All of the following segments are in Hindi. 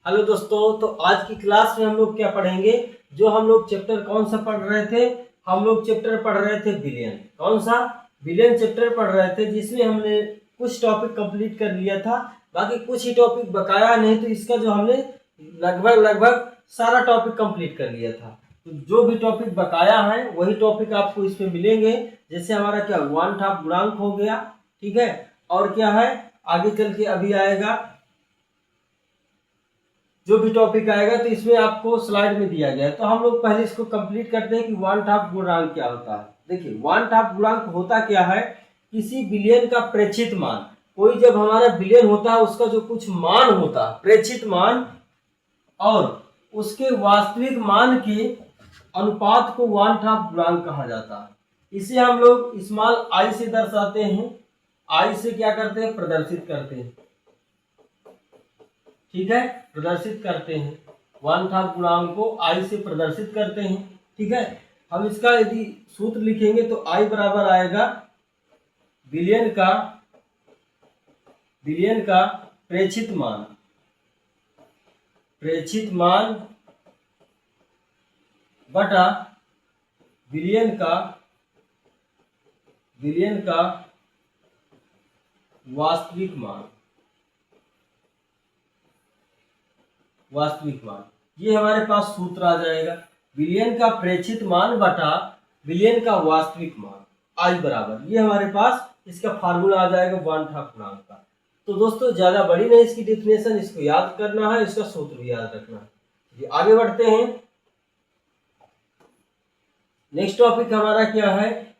हेलो दोस्तों, तो आज की क्लास में हम लोग क्या पढ़ेंगे। जो हम लोग चैप्टर कौन सा पढ़ रहे थे, हम लोग चैप्टर पढ़ रहे थे बिलियन। कौन सा? बिलियन चैप्टर पढ़ रहे थे, जिसमें हमने कुछ टॉपिक कंप्लीट कर लिया था, बाकी कुछ ही टॉपिक बकाया नहीं। तो इसका जो हमने लगभग सारा टॉपिक कंप्लीट कर लिया था। तो जो भी टॉपिक बकाया है वही टॉपिक आपको इसमें मिलेंगे। जैसे हमारा क्या वन हाफ गुणांक हो गया, ठीक है। और क्या है आगे चल के अभी आएगा, जो भी टॉपिक आएगा तो इसमें आपको स्लाइड में दिया गया है। तो हम लोग पहले इसको कंप्लीट करते हैं कि वन हाफ गुणांक क्या होता है। देखिए वन हाफ गुणांक होता क्या है, किसी बिलियन का प्रेक्षित मान। कोई जब हमारा बिलियन होता है उसका जो कुछ मान होता है प्रेक्षित मान, और उसके वास्तविक मान के अनुपात को वन हाफ गुणांक कहा जाता है। इसे हम लोग स्मॉल आई से दर्शाते हैं। आई से क्या करते हैं, प्रदर्शित करते हैं, ठीक है, प्रदर्शित करते हैं। वन हाफ गुणांक को आई से प्रदर्शित करते हैं, ठीक है। हम इसका यदि सूत्र लिखेंगे तो आई बराबर आएगा बिलियन का प्रेक्षित मान बटा बिलियन का वास्तविक मान। ये हमारे पास सूत्र आ जाएगा, बिलियन का प्रेक्षित मान बटा बिलियन का वास्तविक मान, आई बराबर, ये हमारे पास इसका फार्मूला आ जाएगा वन हाफ गुणांक का। तो दोस्तों ज्यादा बड़ी नहीं इसकी डेफिनेशन, इसको याद करना है, इसका सूत्र भी याद रखना है। आगे बढ़ते हैं। नेक्स्ट टॉपिक हमारा क्या है,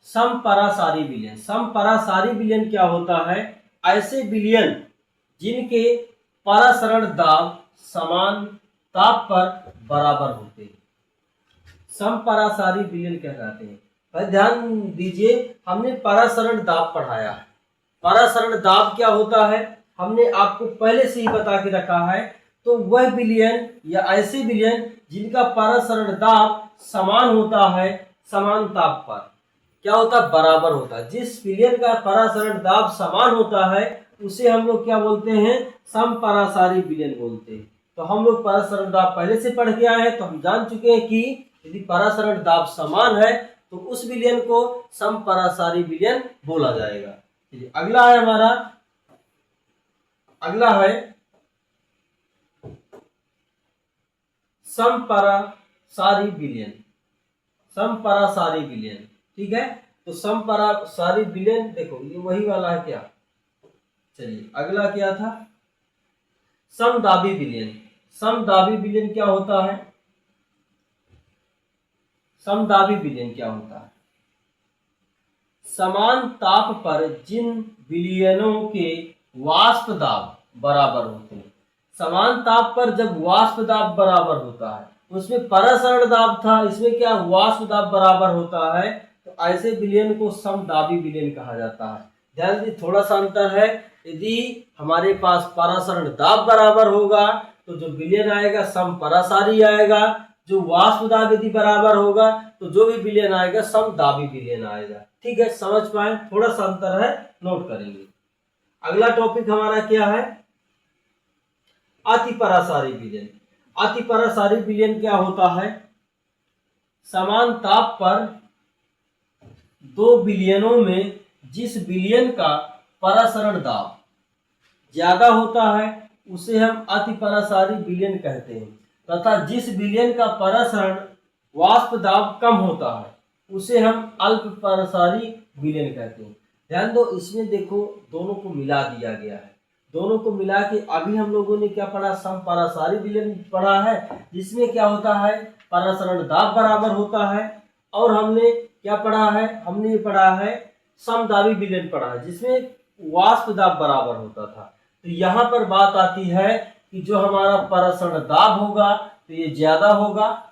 समपरासारी बिलियन। समपरासारी बिलियन क्या होता है, ऐसे बिलियन जिनके परासरण दाब समान ताप पर बराबर होते हैं, समपरासारी बिलियन कहलाते हैं। भाई ध्यान दीजिए, हमने परासरण दाब पढ़ाया है। परासरण दाब क्या होता है हमने आपको पहले से ही बता के रखा है। तो वह बिलियन या ऐसे बिलियन जिनका परासरण दाब समान होता है, समान ताप पर क्या होता है, बराबर होता है। जिस बिलियन का परासरण दाब समान होता है उसे हम लोग क्या बोलते हैं, समपरासारी बिलियन बोलते हैं। तो हम लोग परासरण दाब पहले से पढ़ के आए हैं, तो हम जान चुके हैं कि यदि परासरण दाब समान है तो उस बिलियन को समपरासारी बिलियन बोला जाएगा। अगला है हमारा, अगला है समपरासारी बिलियन। समपरासारी बिलियन, ठीक है। तो समपरासारी बिलियन देखो ये वही वाला है क्या। चलिए अगला क्या था, समदाबी बिलियन। समदाबी बिलियन क्या होता है, समदाबी बिलियन क्या होता है, समान ताप पर जिन बिलियनों के वाष्प दाब बराबर होते हैं। समान ताप पर जब वाष्प दाब बराबर होता है, उसमें परासरण दाब था, इसमें क्या वाष्प दाब बराबर होता है, तो ऐसे बिलियन को समदाबी बिलियन कहा जाता है। ध्यान दीजिए थोड़ा सा अंतर है, यदि हमारे पास परासरण दाब बराबर होगा तो जो बिलियन आएगा समपरासारी आएगा, जो वाष्प दाब यदि बराबर होगा तो जो भी बिलियन आएगा समदाबी बिलियन आएगा। ठीक है, समझ पाए, थोड़ा सा अंतर है, नोट करेंगे। अगला टॉपिक हमारा क्या है, अतिपरासारी बिलियन। अतिपरासारी बिलियन क्या होता है, समान ताप पर दो बिलियनों में जिस बिलियन का परासरण दाब ज्यादा होता है उसे हम अतिपरासारी बिलियन कहते हैं, तथा जिस बिलियन का परासरण वाष्प दाब कम होता है उसे हम अल्पपरासारी बिलियन कहते हैं। ध्यान दो, इसमें देखो दोनों को मिला दिया गया है। दोनों को मिला के अभी हम लोगों ने क्या पढ़ा, समपरासारी बिलियन पढ़ा है, जिसमें क्या होता है परासरण दाब बराबर होता है। और हमने क्या पढ़ा है, हमने पढ़ा है समदाबी बिलियन पढ़ा है, जिसमें वाष्प दाब बराबर होता था। तो यहाँ पर बात आती है कि जो हमारा परासरण दाब होगा तो ये ज्यादा होगा।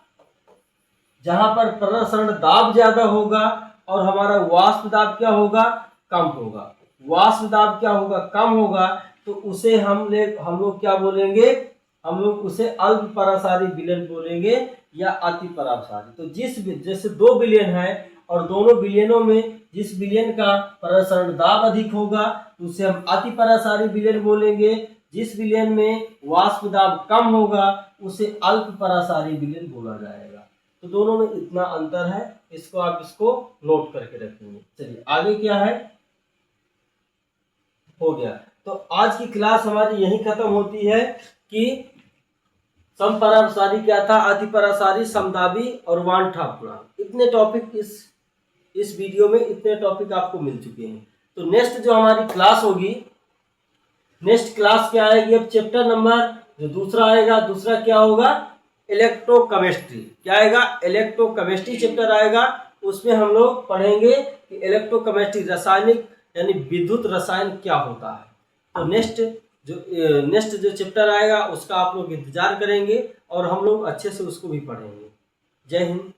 जहां पर परासरण दाब ज्यादा होगा और हमारा वाष्प दाब क्या होगा, कम होगा। वाष्प दाब क्या होगा, कम होगा, तो उसे हम लोग क्या बोलेंगे, हम लोग उसे अल्पपरासारी बिलियन बोलेंगे या अतिपरासारी। तो जैसे दो बिलियन है और दोनों बिलियनों में जिस विलयन का प्रसरण दाब अधिक होगा तो उसे हम अति परासारी विलयन बोलेंगे। जिस विलयन में वाष्प दाब कम होगा उसे अल्प परासारी विलयन बोला जाएगा। तो दोनों में इतना अंतर है, इसको आप इसको नोट करके रखेंगे। चलिए आगे क्या है, हो गया। तो आज की क्लास हमारी यही खत्म होती है कि समपरासारी क्या था, अतिपरासारी, समदाबी और वांछा गुणांक। इतने टॉपिक इस वीडियो में इतने टॉपिक आपको मिल चुके हैं। तो नेक्स्ट जो हमारी क्लास होगी, नेक्स्ट क्लास क्या आएगी, अब चैप्टर नंबर जो दूसरा आएगा, दूसरा क्या होगा, इलेक्ट्रोकेमिस्ट्री। क्या आएगा, इलेक्ट्रोकेमिस्ट्री चैप्टर आएगा। उसमें हम लोग पढ़ेंगे कि इलेक्ट्रोकेमिस्ट्री रासायनिक यानी विद्युत रसायन क्या होता है। तो नेक्स्ट जो चैप्टर आएगा उसका आप लोग इंतजार करेंगे और हम लोग अच्छे से उसको भी पढ़ेंगे। जय हिंद।